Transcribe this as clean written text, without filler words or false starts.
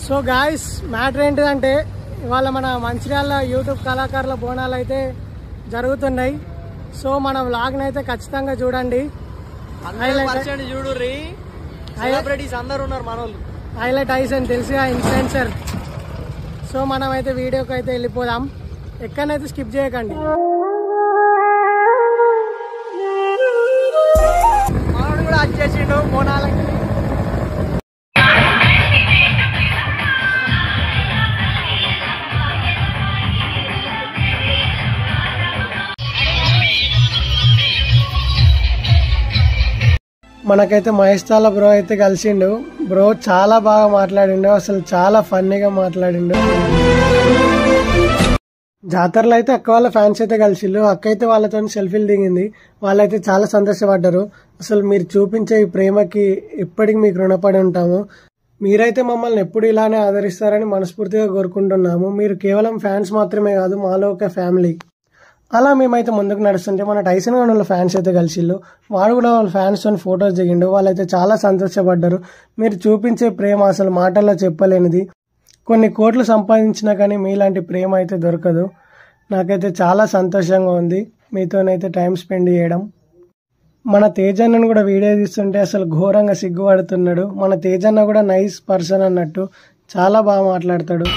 So guys matter ఏంటిదంటే ఇవాళ మన మంచిర్యాల యూట్యూబ్ కళాకారుల బోనాలు అయితే జరుగుతున్నాయి. సో మన వ్లాగ్ని అయితే ఖచ్చితంగా చూడండి. హైలైట్ ఐస్ అని తెలిసిగా ఇన్ఫ్లుయెన్సర్. సో మనం అయితే వీడియోకి అయితే వెళ్ళిపోదాం, ఎక్కడైతే స్కిప్ చేయకండి. మనోడు కూడా వచ్చేసిండు బోనాలకి. మనకైతే మహేష్తాల బ్రో అయితే కలిసిండు. బ్రో చాలా బాగా మాట్లాడిండు, అసలు చాలా ఫన్నీగా మాట్లాడిండు. జాతరలో అయితే అక్క వాళ్ళ ఫ్యాన్స్ అయితే కలిసిండు. అక్క అయితే వాళ్ళతో సెల్ఫీలు దిగింది. వాళ్ళైతే చాలా సంతోషపడ్డారు. అసలు మీరు చూపించే ఈ ప్రేమకి ఎప్పటికి మీకు రుణపడి ఉంటాము. మీరైతే మమ్మల్ని ఎప్పుడు ఇలానే ఆదరిస్తారని మనస్ఫూర్తిగా కోరుకుంటున్నాము. మీరు కేవలం ఫ్యాన్స్ మాత్రమే కాదు, మాలో ఒక ఫ్యామిలీ. అలా మేమైతే ముందుకు నడుస్తుంటే మన టైసన్ వాళ్ళ ఫ్యాన్స్ అయితే కలిసిళ్ళు. వాడు కూడా వాళ్ళ ఫ్యాన్స్ తో ఫొటోస్ దిగిండు. వాళ్ళైతే చాలా సంతోషపడ్డారు. మీరు చూపించే ప్రేమ అసలు మాటల్లో చెప్పలేనిది. కొన్ని కోట్లు సంపాదించినా కానీ మీలాంటి ప్రేమ అయితే దొరకదు. నాకైతే చాలా సంతోషంగా ఉంది మీతోనైతే టైం స్పెండ్ చేయడం. మన తేజన్నను కూడా వీడియో తీస్తుంటే అసలు ఘోరంగా సిగ్గుపడుతున్నాడు. మన తేజన్న కూడా నైస్ పర్సన్ అన్నట్టు, చాలా బాగా మాట్లాడతాడు.